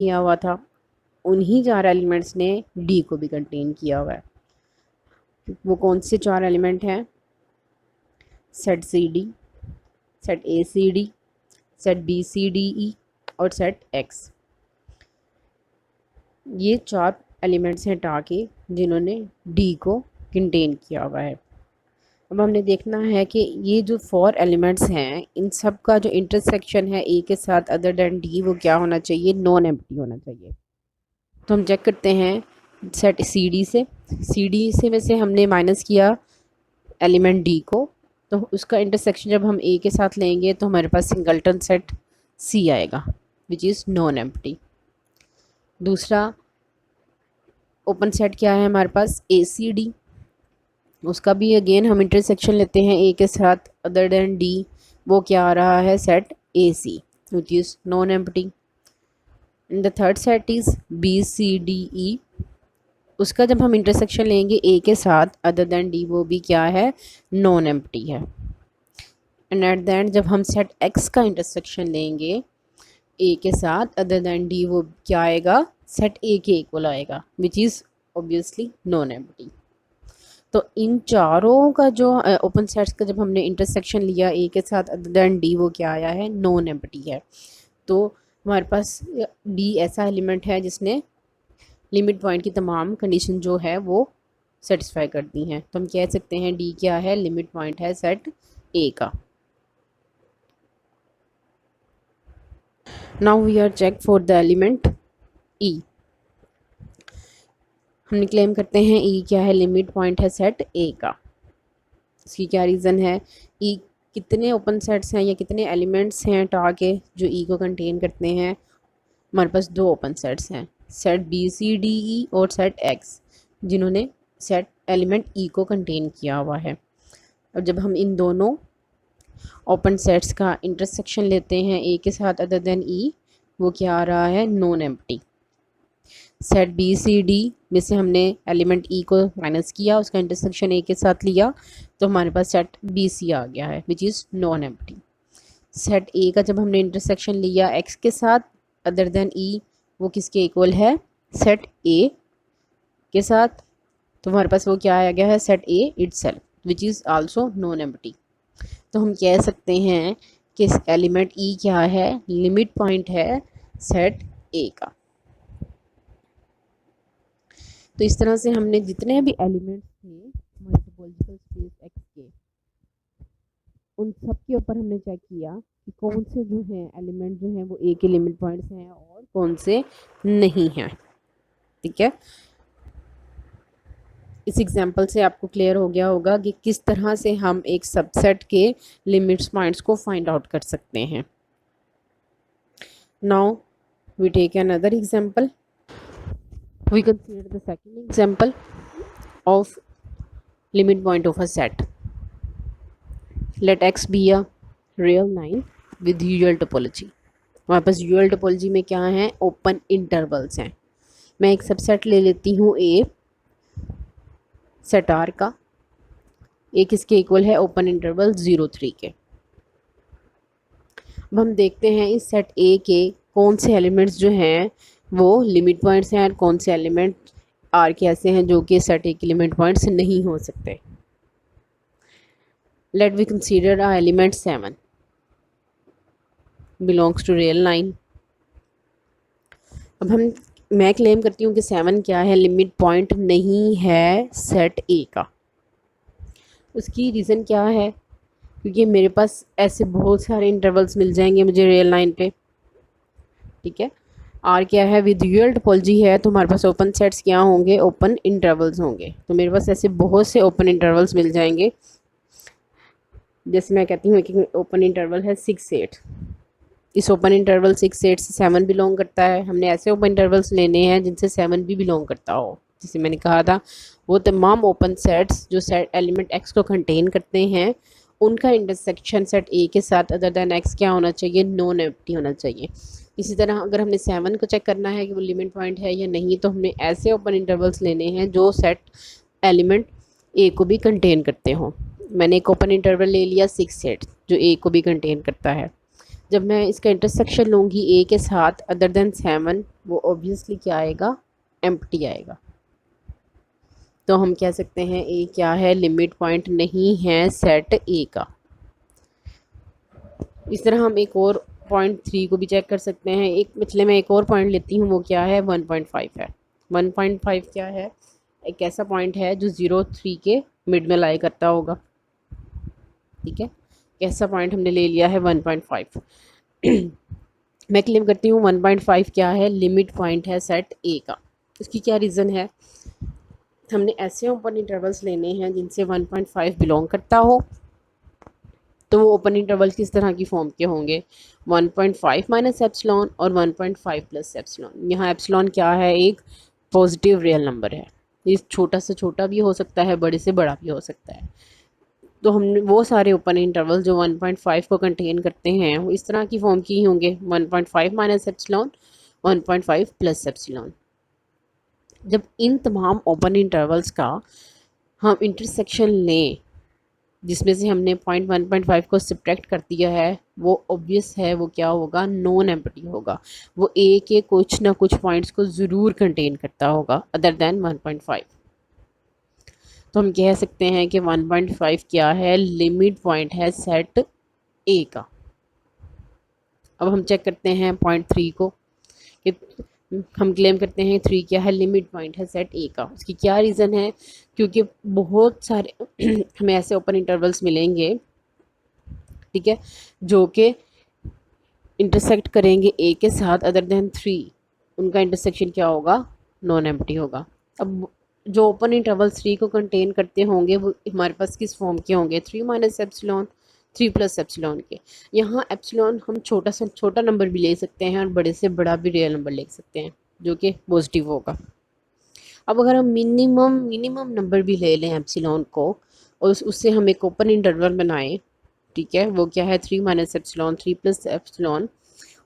किया हुआ था, उन्हीं 4 एलिमेंट्स ने डी को भी कंटेन किया हुआ है। वो कौन से 4 एलिमेंट हैं? Set C D, set A C D, set B C D E और सेट एक्स। ये 4 एलिमेंट्स हैं टाके जिन्होंने डी को कंटेन किया हुआ है। अब हमने देखना है कि ये जो 4 एलिमेंट्स हैं इन सब का जो इंटरसेक्शन है ए के साथ अदर देन डी वो क्या होना चाहिए? नॉन एम्प्टी होना चाहिए। तो हम चेक करते हैं सेट सी डी से में से हमने माइनस किया एलिमेंट डी को, तो उसका इंटरसेक्शन जब हम ए के साथ लेंगे तो हमारे पास सिंगलटन सेट सी आएगा विच इज़ नॉन एम्प्टी। दूसरा ओपन सेट क्या है हमारे पास? ए सी डी, उसका भी अगेन हम इंटरसेक्शन लेते हैं ए के साथ अदर देन डी, वो क्या आ रहा है? Set A C which is non empty. And the third set is B C D E, उसका जब हम इंटरसेक्शन लेंगे ए के साथ अदर देन डी वो भी क्या है? नॉन एम्प्टी है। एंड एट द एंड जब हम सेट एक्स का इंटरसेक्शन लेंगे ए के साथ अदर देन डी वो क्या आएगा? सेट ए के इक्वल आएगा which is obviously non empty. तो इन चारों का जो ओपन सेट्स का जब हमने इंटरसेक्शन लिया ए के साथ अदर देन डी वो क्या आया है? नॉन एम्प्टी है। तो हमारे पास डी ऐसा एलिमेंट है जिसने लिमिट पॉइंट की तमाम कंडीशन जो है वो सेटिस्फाई कर दी हैं। तो हम कह सकते हैं डी क्या है? लिमिट पॉइंट है सेट ए का। Now we are check for the element E. हमने क्लेम करते हैं ई क्या है? लिमिट पॉइंट है सेट ए का। इसकी क्या रीज़न है? ई कितने ओपन सेट्स हैं या कितने एलिमेंट्स हैं टाके जो ई को कंटेन करते हैं? हमारे पास 2 ओपन सेट्स हैं, set B C D E और सेट एक्स, जिन्होंने सेट एलिमेंट ई को कंटेन किया हुआ है। और जब हम इन दोनों ओपन सेट्स का इंटरसेक्शन लेते हैं ए के साथ अदर देन ई, वो क्या आ रहा है? Non empty. Set B C D में से हमने एलिमेंट ई को माइनस किया, उसका इंटरसेक्शन ए के साथ लिया, तो हमारे पास सेट बी सी आ गया है विच is non empty. Set A का जब हमने इंटरसेक्शन लिया एक्स के साथ अदर देन ई, वो किसके इक्वल है? सेट ए के साथ, तो हमारे पास वो क्या आ गया है? Set A itself which is also known empty. तो हम कह सकते हैं कि एलिमेंट ई क्या है? लिमिट पॉइंट है सेट ए का। तो इस तरह से हमने जितने भी एलिमेंट्स थे हमारे टोपोलॉजिकल स्पेस एक्स के, उन सब के ऊपर हमने चेक किया कि कौन से जो हैं एलिमेंट जो हैं वो ए के लिमिट पॉइंट्स हैं और कौन से नहीं हैं। ठीक है, इस एग्जांपल से आपको क्लियर हो गया होगा कि किस तरह से हम एक सबसेट के लिमिट्स पॉइंट्स को फाइंड आउट कर सकते हैं। Now we take another example. We consider the second example of limit point of a set. Let x be a real line with usual topology. हमारे पास यूजुअल टोपोलॉजी में क्या है? Open intervals हैं। मैं एक सबसेट ले लेती हूँ ए सेट आर का, ए किसके इक्वल है? ओपन इंटरवल 0-3 के। अब हम देखते हैं इस सेट ए के कौन से एलिमेंट्स जो हैं वो लिमिट पॉइंट्स हैं और कौन से एलिमेंट आर के ऐसे हैं जो कि सेट ए के लिमिट पॉइंट्स नहीं हो सकते। Let we consider a element 7 belongs to real line. अब मैं क्लेम करती हूँ कि 7 क्या है? लिमिट पॉइंट नहीं है सेट ए का। उसकी रीज़न क्या है? क्योंकि मेरे पास ऐसे बहुत सारे इंटरवल्स मिल जाएंगे मुझे रियल लाइन पे। ठीक है, आर क्या है? विद यूजुअल टोपोलॉजी है तो हमारे पास ओपन सेट्स क्या होंगे? ओपन इंटरवल्स होंगे। तो मेरे पास ऐसे बहुत से ओपन इंटरवल्स मिल जाएंगे। जैसे मैं कहती हूँ कि ओपन इंटरवल है 6-8, इस ओपन इंटरवल 6-8 से 7 बिलोंग करता है। हमने ऐसे ओपन इंटरवल्स लेने हैं जिनसे 7 भी बिलोंग करता हो। जैसे मैंने कहा था वो तमाम ओपन सेट्स जो सेट एलिमेंट एक्स को कंटेन करते हैं उनका इंटरसेक्शन सेट ए के साथ अदर देन एक्स क्या होना चाहिए? नॉन एम्प्टी होना चाहिए। इसी तरह अगर हमने 7 को चेक करना है कि वो लिमिट पॉइंट है या नहीं, तो हमने ऐसे ओपन इंटरवल्स लेने हैं जो सेट एलिमेंट ए को भी कंटेन करते हों। मैंने एक ओपन इंटरवल ले लिया 6-8 जो ए को भी कंटेन करता है। जब मैं इसका इंटरसेक्शन लूँगी ए के साथ अदर देन 7, वो ऑब्वियसली क्या आएगा, एम्प्टी आएगा। तो हम कह सकते हैं ए क्या है, लिमिट पॉइंट नहीं है सेट ए का। इस तरह हम एक और पॉइंट 3 को भी चेक कर सकते हैं। मैं एक और पॉइंट लेती हूँ, वो क्या है, 1.5 है। 1.5 क्या है, एक ऐसा पॉइंट है जो 0-3 के मिड में लाई करता होगा। ठीक है, कैसा पॉइंट हमने ले लिया है, 1.5। मैं क्लेम करती हूँ 1.5 क्या है, लिमिट पॉइंट है सेट ए का। इसकी क्या रीज़न है, हमने ऐसे ओपन इंटरवल्स लेने हैं जिनसे 1.5 बिलोंग करता हो। तो वो ओपन इंटरवल किस तरह की फॉर्म के होंगे, 1.5 माइनस एप्सिलॉन और 1.5 प्लस एप्सिलॉन। यहाँ एप्सिलॉन क्या है, एक पॉजिटिव रियल नंबर है। ये छोटा से छोटा भी हो सकता है, बड़े से बड़ा भी हो सकता है। तो हमने वो सारे ओपन इंटरवल जो 1.5 को कंटेन करते हैं वो इस तरह की फॉर्म की होंगे, 1.5 माइनस एप्सिलॉन, 1.5 प्लस एप्सिलॉन। जब इन तमाम ओपन इंटरवल्स का हम इंटरसेक्शन लें जिसमें से हमने पॉइंट 1.5 को सब्ट्रैक्ट कर दिया है, वो ऑब्वियस है वो क्या होगा, नॉन एम्प्टी होगा। वो ए के कुछ ना कुछ पॉइंट्स को ज़रूर कंटेन करता होगा अदर देन 1.5। तो हम कह सकते हैं कि 1.5 क्या है, लिमिट पॉइंट है सेट ए का। अब हम चेक करते हैं पॉइंट 3 को, कि हम क्लेम करते हैं 3 क्या है, लिमिट पॉइंट है सेट ए का। उसकी क्या रीज़न है, क्योंकि बहुत सारे हमें ऐसे ओपन इंटरवल्स मिलेंगे, ठीक है, जो कि इंटरसेक्ट करेंगे ए के साथ अदर देन 3, उनका इंटरसेक्शन क्या होगा, नॉन एम्प्टी होगा। अब जो ओपन इंटरवल 3 को कंटेन करते होंगे वो हमारे पास किस फॉर्म के होंगे, 3 माइनस एप्सिलॉन, 3 प्लस एप्सिलॉन के। यहाँ एप्सिलॉन हम छोटा से छोटा नंबर भी ले सकते हैं और बड़े से बड़ा भी रियल नंबर ले सकते हैं जो कि पॉजिटिव होगा। अब अगर हम मिनिमम नंबर भी ले लें एप्सिलॉन को और उससे हम एक ओपन इंटरवल बनाएं, ठीक है, वो क्या है, 3 माइनस एप्सिलॉन, 3 प्लस एप्सिलॉन।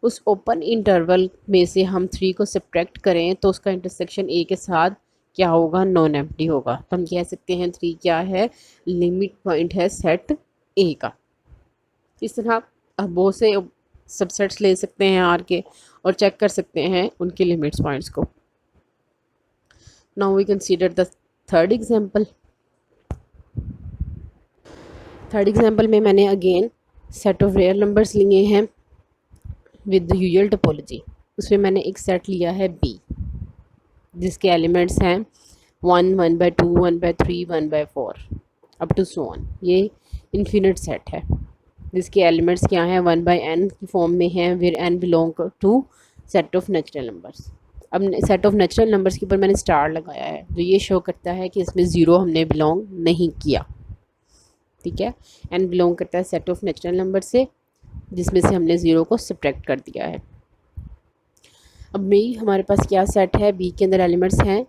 उस ओपन इंटरवल में से हम 3 को सब्ट्रैक्ट करें तो उसका इंटरसेक्शन ए के साथ क्या होगा, नॉन एम्प्टी होगा। तो हम कह सकते हैं 3 क्या है, लिमिट पॉइंट है सेट ए का। इस तरह आप बहुत से सबसेट्स ले सकते हैं आर के और चेक कर सकते हैं उनके लिमिट्स पॉइंट्स को। Now we consider the third example. Third example में मैंने again set of real numbers लिए हैं विद द यूजुअल टोपोलॉजी। उसमें मैंने एक सेट लिया है बी जिसके एलिमेंट्स हैं 1, 1/2, 1/3, 1/4 अप टू सो ऑन। ये इन्फिनिट सेट है जिसके एलिमेंट्स क्या हैं, 1/n की फॉर्म में हैं, where n belong to set of natural numbers. अब सेट ऑफ नेचुरल नंबर्स के ऊपर मैंने स्टार लगाया है जो ये शो करता है कि इसमें ज़ीरो हमने बिलोंग नहीं किया। ठीक है, n बिलोंग करता है सेट ऑफ नेचुरल नंबर से जिसमें से हमने ज़ीरो को सब्ट्रैक्ट कर दिया है। अब बी हमारे पास क्या सेट है, बी के अंदर एलिमेंट्स हैं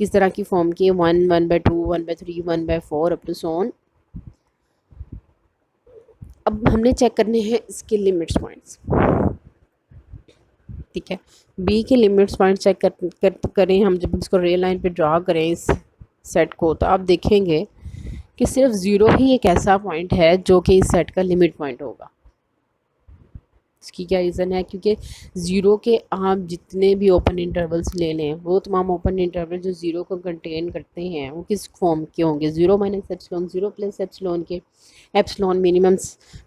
किस तरह की फॉर्म की, 1, 1/2, 1/3, 1/4 अप टू सो ऑन। अब हमने चेक करने हैं इसके लिमिट्स पॉइंट्स। ठीक है, बी के लिमिट्स पॉइंट चेक करें हम। जब इसको रेल लाइन पे ड्रा करें इस सेट को, तो आप देखेंगे कि सिर्फ ज़ीरो ही एक ऐसा पॉइंट है जो कि इस सेट का लिमिट पॉइंट होगा। इसकी क्या रीज़न है, क्योंकि ज़ीरो के आप जितने भी ओपन इंटरवल्स ले लें वो तमाम ओपन इंटरवल जो ज़ीरो को कंटेन करते हैं वो किस फॉर्म के होंगे, 0 माइनस एप्सिलॉन, 0 प्लस एप्सिलॉन के। एप्सिलॉन मिनिमम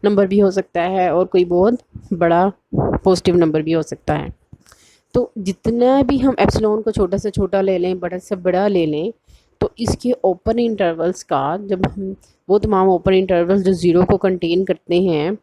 नंबर भी हो सकता है और कोई बहुत बड़ा पॉजिटिव नंबर भी हो सकता है। तो जितना भी हम एप्सिलॉन को छोटा से छोटा ले लें, बड़ा से बड़ा ले लें, तो इसके ओपन इंटरवल्स का जब हम वो तमाम ओपन इंटरवल्स जो ज़ीरो को कंटेन करते हैं,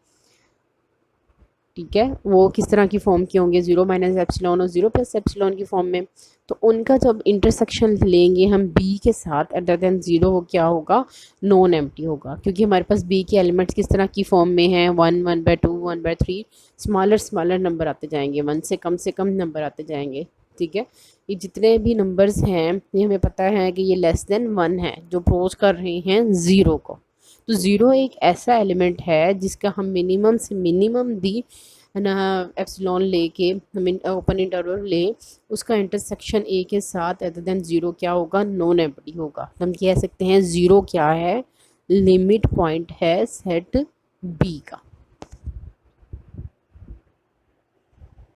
ठीक है, वो किस तरह की फॉर्म के होंगे, 0 माइनस एप्सिलॉन और 0 प्लस एप्सिलॉन की फॉर्म में। तो उनका जब इंटरसेक्शन लेंगे हम बी के साथ अदर देन 0, वो क्या होगा, नॉन एम्प्टी होगा, क्योंकि हमारे पास बी के एलिमेंट्स किस तरह की फॉर्म में हैं, 1, 1/2, 1/3, स्मॉलर नंबर आते जाएंगे, 1 से कम नंबर आते जाएंगे। ठीक है, ये जितने भी नंबर्स हैं ये हमें पता है कि ये लेस देन 1 है जो अप्रोच कर रहे हैं 0 को। तो 0 एक ऐसा एलिमेंट है जिसका हम मिनिमम से मिनिमम दी ना एप्सिलॉन लेके हम ओपन इंटरवल ले, उसका इंटरसेक्शन ए के साथ अदर देन 0 क्या होगा, नॉन एम्प्टी होगा। हम कह सकते हैं 0 क्या है, लिमिट पॉइंट है सेट बी का।